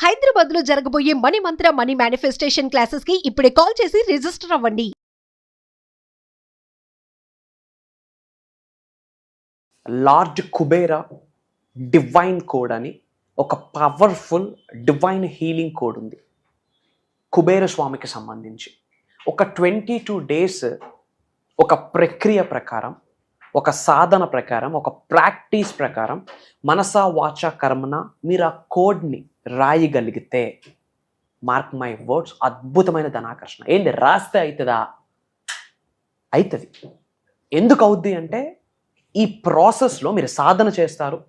హైదరాబాద్ లో జరగబోయే మనీ మంత్ర money manifestation classes కి ఇప్పుడే కాల్ చేసి రిజిస్టర్ అవ్వండి. లార్డ్ కుబేర డివైన్ కోడ్ అని ఒక పవర్ఫుల్ డివైన్ హీలింగ్ కోడ్ ఉంది కుబేర స్వామికి సంబంధించి. ఒక 22 days ఒక ప్రక్రియ ప్రకారం, ఒక సాధన ప్రకారం, ఒక ప్రాక్టీస్ ప్రకారం మనసా వాచ కర్మన మీరు ఆ కోడ్ని రాయగలిగితే, మార్క్ మై వర్డ్స్, అద్భుతమైన ధనాకర్షణ. ఏంటి రాస్తే అవుతుందా? అవుతుంది. ఎందుకు అవుద్ది అంటే ఈ ప్రాసెస్లో మీరు సాధన చేస్తారు,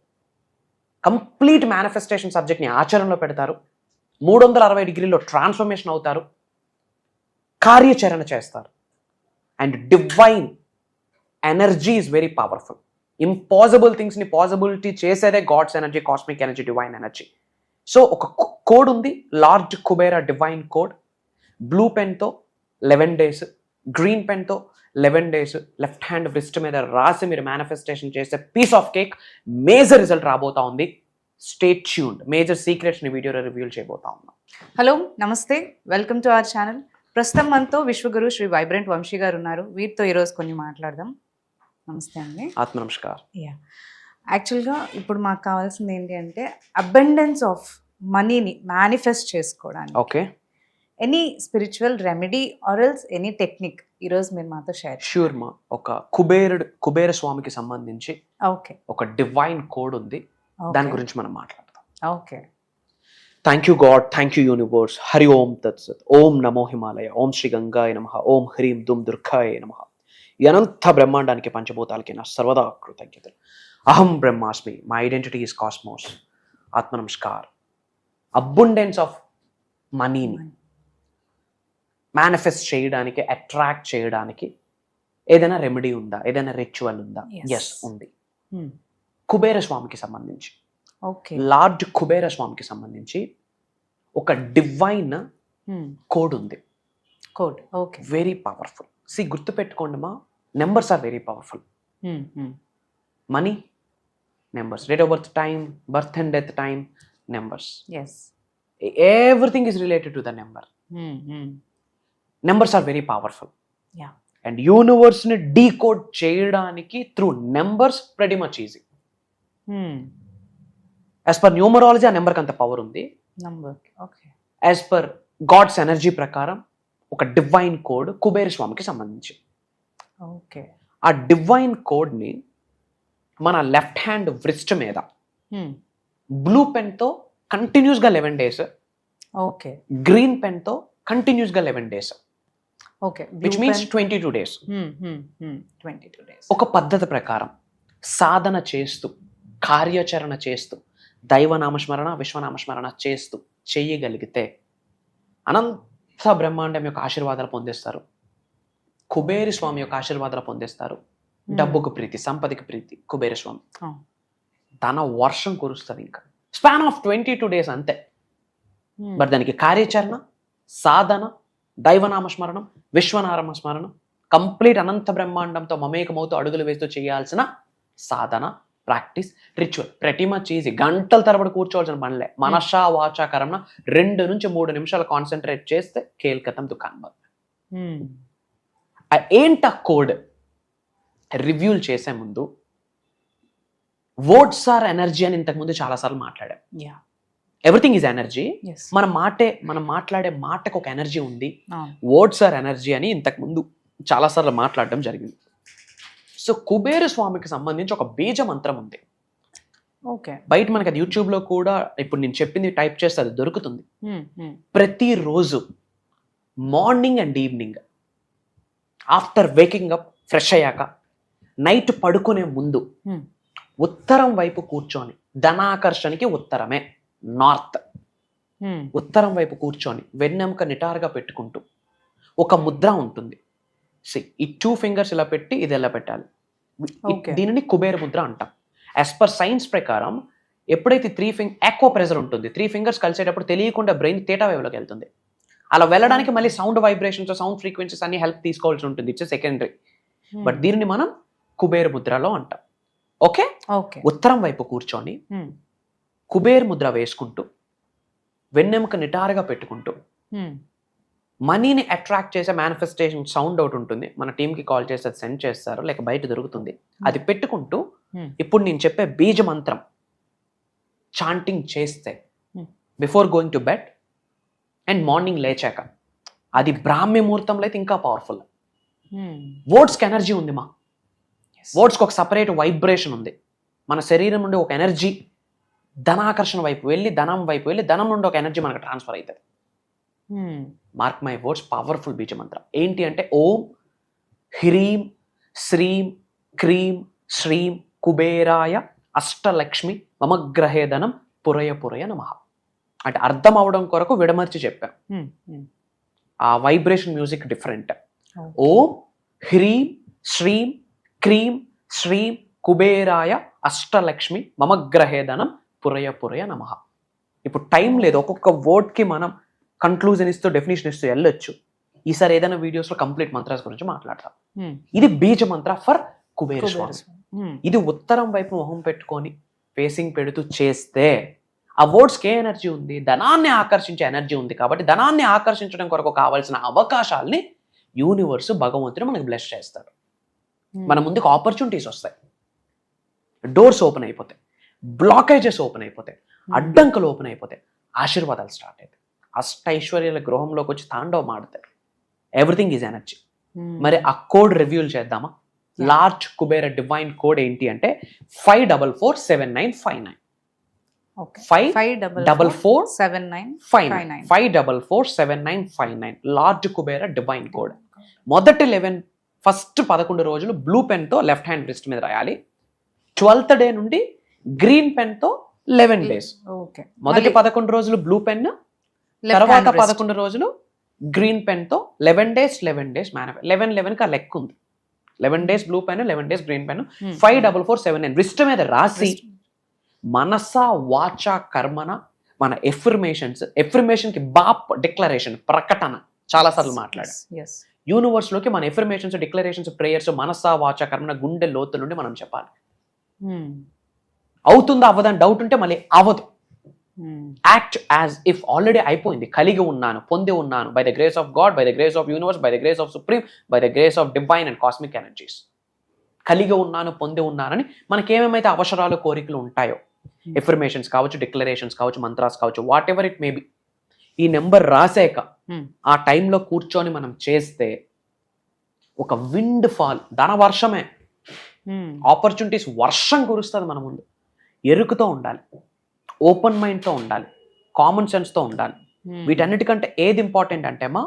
కంప్లీట్ మేనిఫెస్టేషన్ సబ్జెక్ట్ని ఆచరణలో పెడతారు, 360 degrees ట్రాన్స్ఫర్మేషన్ అవుతారు, కార్యాచరణ చేస్తారు. And divine energy is very powerful. Impossible థింగ్స్ని పాసిబిలిటీ చేసేదే God's energy, cosmic energy, divine energy. So ఒక కోడ్ ఉంది, Lord Kubera divine code. Blue పెన్తో 11 days, గ్రీన్ పెన్తో 11 days లెఫ్ట్ హ్యాండ్ రిస్ట్ మీద రాసి మీరు మేనిఫెస్టేషన్ చేస్తే piece of cake major result రాబోతా ఉంది. Stay tuned. మేజర్ సీక్రెట్స్ని వీడియోలో రివ్యూల్ చేయబోతా ఉన్నాం. హలో, నమస్తే, వెల్కమ్ టు అవర్ ఛానల్. ప్రస్తుతం మనతో విశ్వగురు శ్రీ వైబ్రెంట్ వంశీ గారు ఉన్నారు. వీరితో ఈరోజు కొన్ని మాట్లాడదాం. నమస్తే అండి. ఆత్మ నమస్కారం. యాక్చువల్గా ఇప్పుడు మాకు కావాల్సింది ఏంటి అంటే అబండెన్స్ ఆఫ్ మనీని మేనిఫెస్ట్ చేసుకోవడానికి okay, any spiritual remedy or else any technique ఈరోజు మీరు మాతో షేర్. ష్యూర్ మా. ఒక కుబేర స్వామికి సంబంధించి ఓకే, ఒక డివైన్ కోడ్ ఉంది, దాని గురించి మనం మాట్లాడదాం. Okay. Thank you God, thank you universe. Hari Om తత్సత్. ఓం నమో హిమాలయ, ఓం శ్రీ గంగాయ నమః, ఓం హ్రీం దుమ్ దుర్గాయ నమః. ఈ అనంత బ్రహ్మాండానికి, పంచభూతాలకి నా సర్వదా కృతజ్ఞతలు. అహం బ్రహ్మాస్మి, మై ఐడెంటిటీ ఈస్ కాస్మోస్. ఆత్మ నమస్కార్. అబుండెన్స్ ఆఫ్ మనీని మేనిఫెస్ట్ చేయడానికి, అట్రాక్ట్ చేయడానికి ఏదైనా రెమెడీ ఉందా? ఏదైనా రిచువల్ ఉందా? ఎస్, ఉంది. కుబేర స్వామికి సంబంధించి, లార్డ్ కుబేర స్వామికి సంబంధించి ఒక డివైన్ కోడ్ ఉంది. Code okay, very powerful. See, గుర్తుపెట్టుకోండి మా, numbers are very powerful. Money numbers, date of birth time, birth and death time, numbers. Everything is related to the number. Numbers are very powerful. And యూనివర్స్ని decode చేయడానికి through numbers pretty much easy. As per numerology ఆ నెంబర్కి అంత power ఉంది. As per God's energy ప్రకారం ఒక divine code Kubera స్వామికి సంబంధించి. ఆ డివైన్ కోడ్ని మన లెఫ్ట్ హ్యాండ్ వ్రిస్ట్ మీద బ్లూ పెన్తో కంటిన్యూస్గా 11 days, గ్రీన్ పెన్తో కంటిన్యూస్గా 11 days, విచ్ మీన్స్ 22 days. ఒక పద్ధతి ప్రకారం సాధన చేస్తూ, కార్యాచరణ చేస్తూ, దైవనామస్మరణ, విశ్వనామస్మరణ చేస్తూ చేయగలిగితే అనంత బ్రహ్మాండం యొక్క ఆశీర్వాదాలు పొందేస్తారు. కుబేర స్వామి యొక్క ఆశీర్వాదాలు పొందేస్తారు. డబ్బుకు ప్రీతి, సంపదకి ప్రీతి. కుబేర స్వామి తన వర్షం కురుస్తుంది. ఇంకా స్పాన్ ఆఫ్ 22 days అంతే. బట్ దానికి కార్యాచరణ, సాధన, దైవనామస్మరణం, విశ్వనామస్మరణం, కంప్లీట్ అనంత బ్రహ్మాండంతో మమేకమవుతూ అడుగులు వేస్తూ చేయాల్సిన సాధన, ప్రాక్టీస్, రిచువల్ ప్రతి మచ్ ఈజీ. గంటల తరబడి కూర్చోవాల్సిన పనిలే. మనసా వాచ కర్మన 2 నుంచి 3 నిమిషాలు కాన్సన్ట్రేట్ చేస్తే కేల్కతం దుకాన్ బంద్. ఏంట కోడ్ రివ్యూల్ చేసే ముందు, వర్డ్స్ ఆర్ ఎనర్జీ అని ఇంతకుముందు చాలాసార్లు మాట్లాడాం. Everything is energy. మనం మాట్లాడే మాటకు ఒక ఎనర్జీ ఉంది. వర్డ్స్ ఆర్ ఎనర్జీ అని ఇంతకుముందు చాలాసార్లు మాట్లాడడం జరిగింది. సో కుబేర స్వామికి సంబంధించి ఒక బీజ మంత్రం ఉంది. బయట మనకి అది యూట్యూబ్లో కూడా ఇప్పుడు నేను చెప్పింది టైప్ చేస్తే అది దొరుకుతుంది. ప్రతిరోజు morning and evening, after waking up, fresh అయ్యాక, నైట్ పడుకునే ముందు ఉత్తరం వైపు కూర్చొని, ధనాకర్షణకి ఉత్తరమే నార్త్, ఉత్తరం వైపు కూర్చొని వెన్నెముక నిటారుగా పెట్టుకుంటూ ఒక ముద్ర ఉంటుంది. ఈ 2 fingers ఇలా పెట్టి ఇది ఎలా పెట్టాలి, దీనిని కుబేర ముద్ర అంటాం. యాజ్ పర్ సైన్స్ ప్రకారం ఎప్పుడైతే 3 fingers ఎక్కువ ప్రెజర్ ఉంటుంది, 3 fingers కలిసేటప్పుడు తెలియకుండా బ్రెయిన్ థీటా వేవ్లోకి వెళ్తుంది. అలా వెళ్ళడానికి మళ్ళీ సౌండ్ వైబ్రేషన్స్, సౌండ్ ఫ్రీక్వెన్సీస్ అన్ని హెల్ప్ తీసుకోవాల్సి ఉంటుంది. It's secondary. బట్ దీనిని మనం కుబేర ముద్రలో అంటాం. ఓకే, ఉత్తరం వైపు కూర్చొని కుబేర ముద్ర వేసుకుంటూ వెన్నెముక నిటారుగా పెట్టుకుంటూ మనీని అట్రాక్ట్ చేసే మేనిఫెస్టేషన్ సౌండ్ ఒకటి ఉంటుంది, మన టీంకి కాల్ చేసి అది సెండ్ చేస్తారు, లేక బయట దొరుకుతుంది. అది పెట్టుకుంటూ ఇప్పుడు నేను చెప్పే బీజ మంత్రం చాంటింగ్ చేస్తే before going to bed and morning లేచాక, అది బ్రాహ్మ్య ముహూర్తంలో అయితే ఇంకా పవర్ఫుల్. వర్డ్స్కి ఎనర్జీ ఉంది మా, వర్డ్స్కి ఒక సపరేట్ వైబ్రేషన్ ఉంది. మన శరీరం నుండి ఒక ఎనర్జీ ధనాకర్షణ వైపు వెళ్ళి ధనం వైపు వెళ్ళి ధనం నుండి ఒక ఎనర్జీ మనకు ట్రాన్స్ఫర్ అవుతుంది. మార్క్ మై వర్డ్స్, పవర్ఫుల్ బీజ మంత్రం ఏంటి అంటే ఓం హ్రీం శ్రీం క్రీం శ్రీం కుబేరాయ అష్టలక్ష్మి మమగ్రహే ధనం పురయ పురయ నమః. అంటే అర్థం అవడం కొరకు విడమర్చి చెప్పాం. ఆ వైబ్రేషన్ మ్యూజిక్ డిఫరెంట్. ఓం హ్రీం శ్రీం క్రీం శ్రీం కుబేరాయ అష్టలక్ష్మి మమగ్రహే ధనం పురయ పురయ నమః. ఇప్పుడు టైం లేదు, ఒక్కొక్క వర్డ్కి మనం కన్క్లూజన్ ఇస్తూ డెఫినేషన్ ఇస్తూ వెళ్ళొచ్చు. ఈసారి ఏదైనా వీడియోస్లో కంప్లీట్ మంత్రాస్ గురించి మాట్లాడతాం. ఇది బీజ మంత్ర ఫర్ కుబేర స్వామి. ఇది ఉత్తరం వైపు మొహం పెట్టుకొని ఫేసింగ్ పెడుతూ చేస్తే ఆ వర్డ్స్కి ఏ ఎనర్జీ ఉంది, ధనాన్ని ఆకర్షించే ఎనర్జీ ఉంది. కాబట్టి ధనాన్ని ఆకర్షించడం కొరకు కావాల్సిన అవకాశాలని యూనివర్స్ భగవంతుడు మనకు బ్లెస్ చేస్తాడు. మన ముందుకు ఆపర్చునిటీస్ వస్తాయి, డోర్స్ ఓపెన్ అయిపోతాయి, బ్లాకేజెస్ ఓపెన్ అయిపోతాయి, అడ్డంకులు ఓపెన్ అయిపోతాయి, ఆశీర్వాదాలు స్టార్ట్ అవుతాయి. అష్టైశ్వర్యాల గృహంలోకి వచ్చి తాండవం ఆడతారు. Everything is energy. మరి ఆ కోడ్ రివ్యూల్ చేద్దామా? లార్జ్ కుబేర డివైన్ కోడ్ ఏంటి అంటే 54479595. 54479595 లార్జ్ కుబేర డివైన్ కోడ్. మొదటి 11 రోజులు బ్లూ పెన్ తో లెఫ్ట్ హ్యాండ్ రిస్ట్ మీద రాయాలి. 12th డే నుండి గ్రీన్ పెన్ తో 11 days. మొదటి 11 రోజులు బ్లూ పెన్, తర్వాత 11 రోజులు గ్రీన్ పెన్ తో 11 days 11 కి ఆ లెక్క ఉంది. 11 days blue pen, 11 days green pen. 5447 wrist మీద రాసి మనస వాచ కర్మన మన ఎఫర్మేషన్ కి బాప్ డిక్లరేషన్ ప్రకటన చాలాసార్లు మాట్లాడాం. యూనివర్స్ లోకి మన ఎఫర్మేషన్స్ డిక్లరేషన్స్ ప్రేయర్స్ మనస వాచ కర్మన గుండె లోతు నుండి మనం చెప్పాలి. అవుతుందా అవ్వదని డౌట్ ఉంటే మళ్ళీ అవ్వదు. యాక్ట్ యాజ్ ఇఫ్ ఆల్రెడీ అయిపోయింది, కలిగి ఉన్నాను, పొంది ఉన్నాను, by the grace of God, by the grace of universe, by the grace of supreme, by the grace of divine and cosmic energies. కలిగి ఉన్నాను, పొంది ఉన్నానని మనకేమేమైతే అవసరాలు కోరికలు ఉంటాయో, ఎఫర్మేషన్స్ కావచ్చు, డిక్లరేషన్స్ కావచ్చు, మంత్రాస్ కావచ్చు, what ever it may be, ఈ నెంబర్ రాసాక ఆ టైంలో కూర్చొని మనం చేస్తే ఒక విండ్ ఫాల్, ధన వర్షమే, ఆపర్చునిటీస్ వర్షం కురుస్తుంది మన ముందు. ఎరుకుతో ఉండాలి, ఓపెన్ మైండ్తో ఉండాలి, కామన్ సెన్స్తో ఉండాలి. వీటన్నిటికంటే ఏది ఇంపార్టెంట్ అంటే మా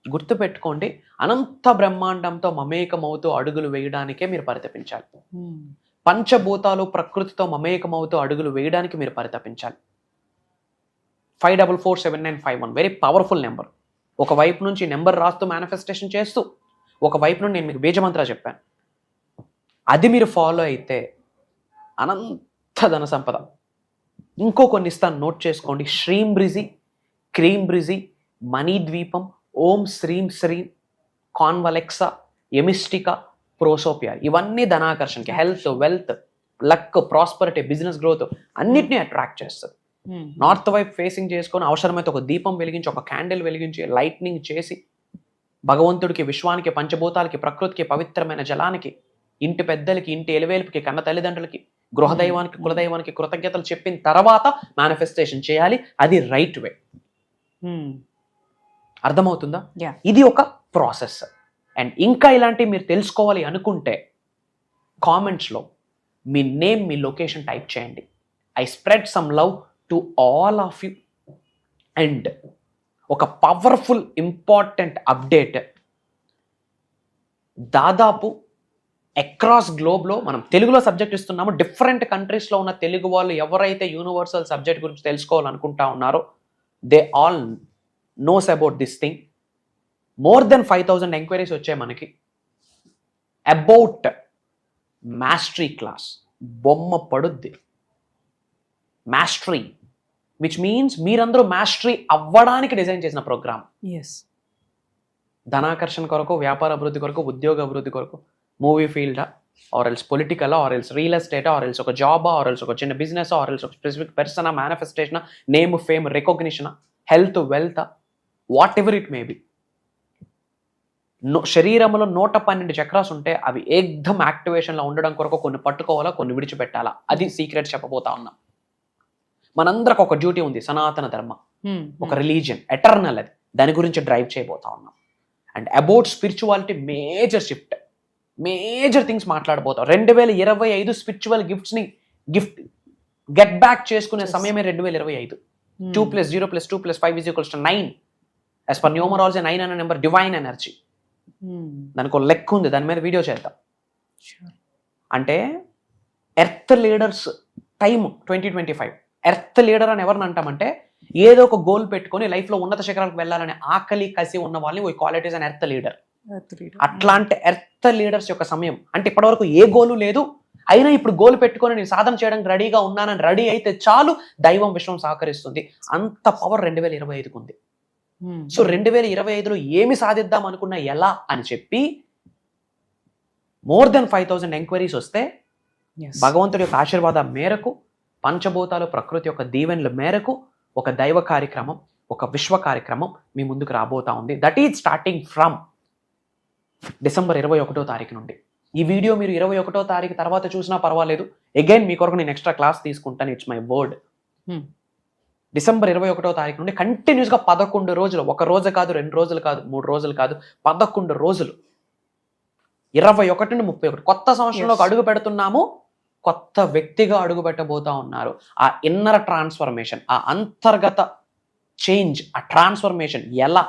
గుర్తుపెట్టుకోండి, అనంత బ్రహ్మాండంతో మమేకమవుతూ అడుగులు వేయడానికే మీరు పరితపించాలి. పంచభూతాలు ప్రకృతితో మమేకమవుతూ అడుగులు వేయడానికి మీరు పరితపించాలి. 544795 వెరీ పవర్ఫుల్ నెంబర్. ఒకవైపు నుంచి నెంబర్ రాస్తూ మేనిఫెస్టేషన్ చేస్తూ, ఒకవైపు నుండి నేను మీకు బీజమంత్ర చెప్పాను, అది మీరు ఫాలో అయితే అనంత ధన సంపద. ఇంకో కొన్ని ఇస్తాను, నోట్ చేసుకోండి. శ్రీం బ్రిజి, క్రీం బ్రిజి, మనీ ద్వీపం, ఓం శ్రీం శ్రీం, కాన్వలెక్సా, ఎమిస్టికా, ప్రోసోపియా, ఇవన్నీ ధనాకర్షణకి, health, wealth, luck, prosperity, business growth అన్నిటినీ అట్రాక్ట్ చేస్తుంది. నార్త్ వైపు ఫేసింగ్ చేసుకొని అవసరమైతే ఒక దీపం వెలిగించి, ఒక క్యాండిల్ వెలిగించి, లైట్నింగ్ చేసి భగవంతుడికి, విశ్వానికి, పంచభూతాలకి, ప్రకృతికి, పవిత్రమైన జలానికి, ఇంటి పెద్దలకి, ఇంటి ఎలివేలుపుకి, కన్న తల్లిదండ్రులకి, గృహదైవానికి, కులదైవానికి కృతజ్ఞతలు చెప్పిన తర్వాత మేనిఫెస్టేషన్ చేయాలి. అది రైట్ వే. అర్థమవుతుందా? ఇది ఒక ప్రాసెస్. అండ్ ఇంకా ఇలాంటివి మీరు తెలుసుకోవాలి అనుకుంటే కామెంట్స్లో మీ నేమ్, మీ లొకేషన్ టైప్ చేయండి. I spread some love to all of you. And ఒక పవర్ఫుల్ ఇంపార్టెంట్ అప్డేట్, దాదాపు అక్రాస్ గ్లోబ్లో మనం తెలుగులో సబ్జెక్ట్ ఇస్తున్నాము. డిఫరెంట్ కంట్రీస్లో ఉన్న తెలుగు వాళ్ళు ఎవరైతే యూనివర్సల్ సబ్జెక్ట్ గురించి తెలుసుకోవాలనుకుంటా ఉన్నారో they all knows about this thing. More than 5000 enquiries వచ్చాయి మనకి అబౌట్ మాస్టరీ క్లాస్. బొమ్మ పడుద్ది మాస్టరీ, విచ్ మీన్స్ మీరందరూ మాస్టరీ అవ్వడానికి డిజైన్ చేసిన ప్రోగ్రామ్. ధనాకర్షణ కొరకు, వ్యాపార అభివృద్ధి కొరకు, ఉద్యోగ అభివృద్ధి కొరకు, మూవీ ఫీల్డా, ఆర్ఎల్స్ పొలిటికల్, ఆర్ఎల్స్ రియల్ ఎస్టేట్, ఆర్ఎల్స్ ఒక జాబా, ఆర్ఎల్స్ ఒక చిన్న బిజినెస్, ఆర్ఎల్స్ ఒక specific person, manifestation, name, fame, recognition, health, wealth, what ever it may be. శరీరంలో 112 చక్రాస్ ఉంటే అవి ఏకదం యాక్టివేషన్లో ఉండడం కొరకు కొన్ని పట్టుకోవాలా, కొన్ని విడిచిపెట్టాలా. అది సీక్రెట్ చెప్పబోతా ఉన్నాం. మనందరికి ఒక డ్యూటీ ఉంది, సనాతన ధర్మ, ఒక రిలీజియన్, ఎటర్నల్. అది దాని గురించి డ్రైవ్ చేయబోతా ఉన్నాం. And about spirituality major shift, major things మాట్లాడబోతాం. 2025 స్పిరిచువల్ గిఫ్ట్ గెట్ బ్యాక్ చేసుకునే సమయమే 2025. 2 + 0 + 2 + 5 = 9. యాజ్ పర్ న్యూమరాలజీ 9 అనే నెంబర్ డివైన్ ఎనర్జీ. దానికి ఒక లెక్క ఉంది, దాని మీద వీడియో చేద్దాం. అంటే earth leaders time 2025. Earth leader అని ఎవరిని అంటామంటే ఏదో ఒక గోల్ పెట్టుకొని లైఫ్లో ఉన్నత శిఖరాలకు వెళ్ళాలనే ఆకలి కసి ఉన్న వాళ్ళని we call it is an earth leader. అట్లాంటి ఎర్త్ లీడర్స్ యొక్క సమయం. అంటే ఇప్పటివరకు ఏ గోలు లేదు, అయినా ఇప్పుడు గోల్ పెట్టుకొని నేను సాధన చేయడానికి రెడీగా ఉన్నానని రెడీ అయితే చాలు, దైవం విశ్వం సహకరిస్తుంది. అంత పవర్ 2025కు ఉంది. సో 2025లో ఏమి సాధిద్దాం అనుకున్నా ఎలా అని చెప్పి more than 5,000 ఎంక్వైరీస్ వస్తే భగవంతుడి యొక్క ఆశీర్వాదం మేరకు, పంచభూతాలు ప్రకృతి యొక్క దీవెనల మేరకు ఒక దైవ కార్యక్రమం, ఒక విశ్వ కార్యక్రమం మీ ముందుకు రాబోతా ఉంది. That is starting from December 21వ తారీఖు నుండి. ఈ వీడియో మీరు 21వ తారీఖు తర్వాత చూసినా పర్వాలేదు. అగైన్ మీ కొరకు నేను ఎక్స్ట్రా క్లాస్ తీసుకుంటాను, ఇట్స్ మై వర్డ్. డిసెంబర్ 21వ తారీఖు నుండి కంటిన్యూస్గా 11 రోజులు, ఒక రోజు కాదు, 2 రోజులు కాదు, 3 రోజులు కాదు, 11 రోజులు, 21 నుండి 31 కొత్త సంవత్సరంలోకి అడుగు పెడుతున్నాము. కొత్త వ్యక్తిగా అడుగు పెట్టబోతా ఉన్నారు. ఆ ఇన్నర్ ట్రాన్స్ఫర్మేషన్, ఆ అంతర్గత చేంజ్, ఆ ట్రాన్స్ఫర్మేషన్ ఎలా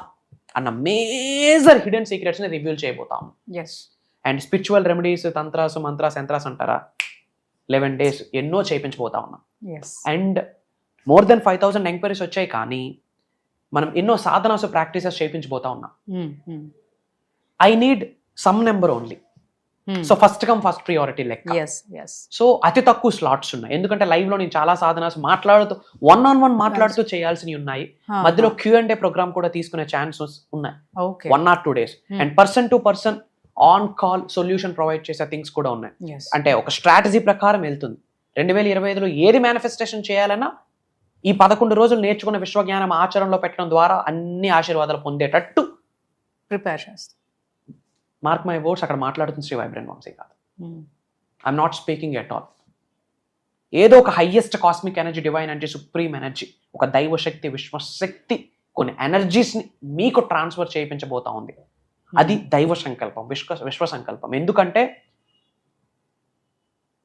అన్న మేజర్ హిడెన్ సీక్రెట్స్ని రివీల్ చేయబోతాము. And spiritual remedies, tantras, mantras, yantras అంటారా, 11 days ఎన్నో చేయించబోతా ఉన్నాం. అండ్ more than 5,000 ఎంక్వైరీస్ వచ్చాయి, కానీ మనం ఎన్నో సాధనాస్, ప్రాక్టీసెస్ చేయించబోతా ఉన్నాం. I need some number only. So first come first priority లెక్క. సో అతి తక్కువ స్లాట్స్ ఉన్నాయి, ఎందుకంటే లైవ్ లో నేను చాలా సాధనాస్ మాట్లాడుతూ, 1-on-1 మాట్లాడుతూ చేయాల్సినవి ఉన్నాయి. మధ్యలో Q&A ప్రోగ్రామ్ కూడా తీసుకునే ఛాన్సెస్ ఉన్నాయి, 1 or 2 days. And person to person on call solution provide చేసే థింగ్స్ కూడా ఉన్నాయి. అంటే ఒక స్ట్రాటజీ ప్రకారం వెళ్తుంది. 2025లో ఏది మేనిఫెస్టేషన్ చేయాలన్నా ఈ 11 రోజులు నేర్చుకున్న విశ్వజ్ఞానం ఆచరణలో పెట్టడం ద్వారా అన్ని ఆశీర్వాదాలు పొందేటట్టు ప్రిపేర్ చేస్తాం. మార్క్ మై వర్డ్స్, అక్కడ మాట్లాడుతుంది శ్రీ వైబ్రెంట్ వంశీ కాదు. I'm not speaking at all. ఏదో ఒక highest cosmic energy, divine energy, supreme energy, ఒక దైవశక్తి, విశ్వశక్తి కొన్ని ఎనర్జీస్ని మీకు ట్రాన్స్ఫర్ చేయించబోతా ఉంది. అది దైవ సంకల్పం, విశ్వ సంకల్పం. ఎందుకంటే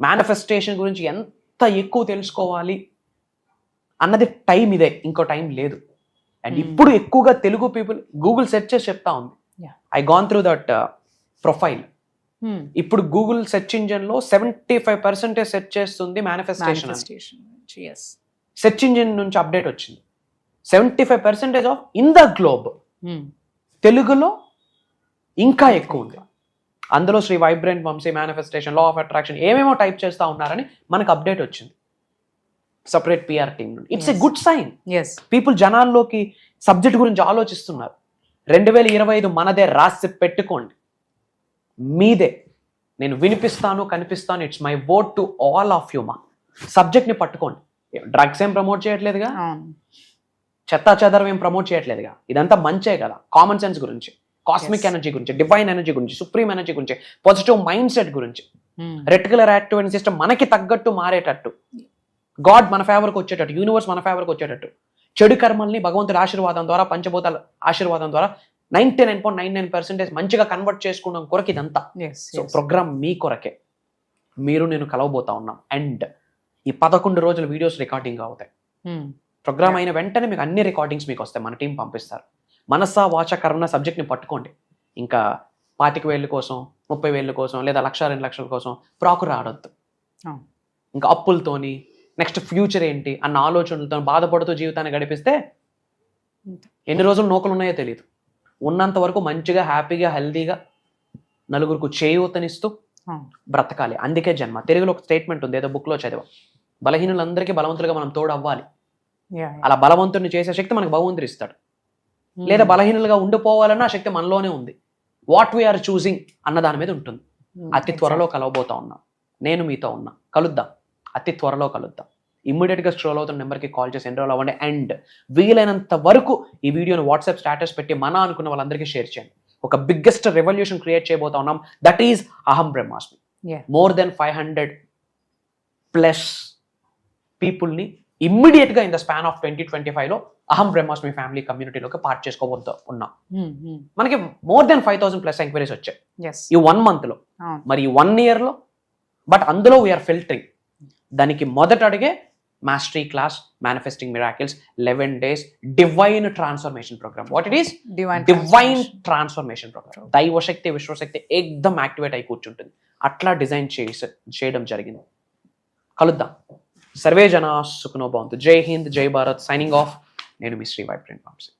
మేనిఫెస్టేషన్ గురించి ఎంత ఎక్కువ తెలుసుకోవాలి అన్నది టైం ఇదే, ఇంకో టైం లేదు. అండ్ ఇప్పుడు ఎక్కువగా తెలుగు పీపుల్ గూగుల్ సెర్చ్ చేసి చెప్తా ఉంది. I gone through that profile. ఇప్పుడు గూగుల్ సెర్చ్ ఇంజిన్ లో 75% సెర్చ్ చేస్తుంది మేనిఫెస్టేషన్. సెర్చ్ ఇంజిన్ నుంచి అప్డేట్ వచ్చింది. 75% ఆఫ్ ఇన్ ద గ్లోబ్ తెలుగులో ఇంకా ఎక్కువ ఉంది. అందులో Shri vibrant Vamshi, manifestation, law of attraction ఏమేమో టైప్ చేస్తా ఉన్నారని మనకు అప్డేట్ వచ్చింది సపరేట్ పిఆర్ టీమ్ నుండి. It's a good sign. People జనాల్లోకి సబ్జెక్ట్ గురించి ఆలోచిస్తున్నారు. 2025 మనదే, రాసి పెట్టుకోండి, మీదే. నేను వినిపిస్తాను, కనిపిస్తాను. It's my word to all of you. మా సబ్జెక్ట్ని పట్టుకోండి. డ్రగ్స్ ఏం ప్రమోట్ చేయట్లేదుగా, చెత్తా చెదరం ఏం ప్రమోట్ చేయట్లేదుగా. ఇదంతా మంచే కదా. కామన్ సెన్స్ గురించి, కాస్మిక్ ఎనర్జీ గురించి, డివైన్ ఎనర్జీ గురించి, సుప్రీం ఎనర్జీ గురించి, పాజిటివ్ మైండ్ సెట్ గురించి, రెటిక్యులర్ యాక్టివేషన్ సిస్టమ్ మనకి తగ్గట్టు మారేటట్టు, గాడ్ మన ఫేవర్కి వచ్చేటట్టు, యూనివర్స్ మన ఫేవర్కి వచ్చేటట్టు, చెడు కర్మల్ని భగవంతుడి ఆశీర్వాదం ద్వారా, పంచభూతాల ఆశీర్వాదం ద్వారా 99.99% మంచిగా కన్వర్ట్ చేసుకోవడం కొరకు ఇదంతా. సో ప్రోగ్రామ్ మీ కొరకే. మీరు నేను కలవబోతా ఉన్నాం. అండ్ ఈ 11 రోజుల వీడియోస్ రికార్డింగ్ అవుతాయి. ప్రోగ్రామ్ అయిన వెంటనే మీకు అన్ని రికార్డింగ్స్ మీకు వస్తాయి, మన టీం పంపిస్తారు. మనసా వాచ కర్మ సబ్జెక్ట్ని పట్టుకోండి. ఇంకా 25,000 కోసం, 30,000 కోసం, లేదా 1,00,000, 2 లక్షల కోసం ప్రాకురు ఆడొద్దు. ఇంకా అప్పులతోని నెక్స్ట్ ఫ్యూచర్ ఏంటి అన్న ఆలోచనలతో బాధపడుతూ జీవితాన్ని గడిపిస్తే ఎన్ని రోజులు నూకలు ఉన్నాయో తెలియదు. ఉన్నంత వరకు మంచిగా, హ్యాపీగా, హెల్దీగా నలుగురికి చేయూతనిస్తూ బ్రతకాలి. అందుకే జన్మ. తెలుగులో ఒక స్టేట్మెంట్ ఉంది, ఏదో బుక్లో చదివా, బలహీనులందరికీ బలవంతులుగా మనం తోడు అవ్వాలి. అలా బలవంతుడిని చేసే శక్తి మనకు భగవంతుడు ఇస్తాడు. లేదా బలహీనులుగా ఉండిపోవాలన్న ఆ శక్తి మనలోనే ఉంది. వాట్ వీఆర్ చూసింగ్ అన్న దాని మీద ఉంటుంది. అతి త్వరలో కలవబోతా ఉన్నాం. నేను మీతో ఉన్నా, కలుద్దాం, అతి త్వరలో కలుద్దాం. ఇమ్మీడియట్గా స్క్రోల్ అవుతున్న నెంబర్కి కాల్ చేసి ఎన్రోల్ అవ్వండి. అండ్ వీలైనంత వరకు ఈ వీడియోని వాట్సాప్ స్టేటస్ పెట్టి మన అనుకున్న వాళ్ళందరికీ షేర్ చేయండి. ఒక బిగ్గెస్ట్ రెవల్యూషన్ క్రియేట్ చేయబోతా ఉన్నాం. దట్ ఈజ్ అహం బ్రహ్మాస్మి. మోర్ దెన్ 500+ పీపుల్ని ఇమ్మీడియట్గా ఇన్ ద స్పాన్ ఆఫ్ 2025లో అహం బ్రహ్మాస్మి ఫ్యామిలీ కమ్యూనిటీలోకి పార్ట్ చేసుకోబోతూ ఉన్నాం. మనకి మోర్ దెన్ 5,000+ ఎంక్వైరీస్ వచ్చాయి ఈ 1 monthలో, మరి ఈ 1 yearలో. బట్ అందులో వీఆర్ ఫిల్టరింగ్. దానికి మొదట అడిగే mastery class manifesting miracles 11 days divine transformation programme. What it is? Divine transformation programme. దైవశక్తి విశ్వశక్తి ఏకదం యాక్టివేట్ అయి కూర్చుంటుంది. అట్లా డిజైన్ చేయడం జరిగింది. కలుద్దాం. సర్వే జనా సుఖనో భవంతు. జై హింద్, జై భారత్. Signing off. నేను మీ శ్రీ వైబ్రెంట్ వంశీ.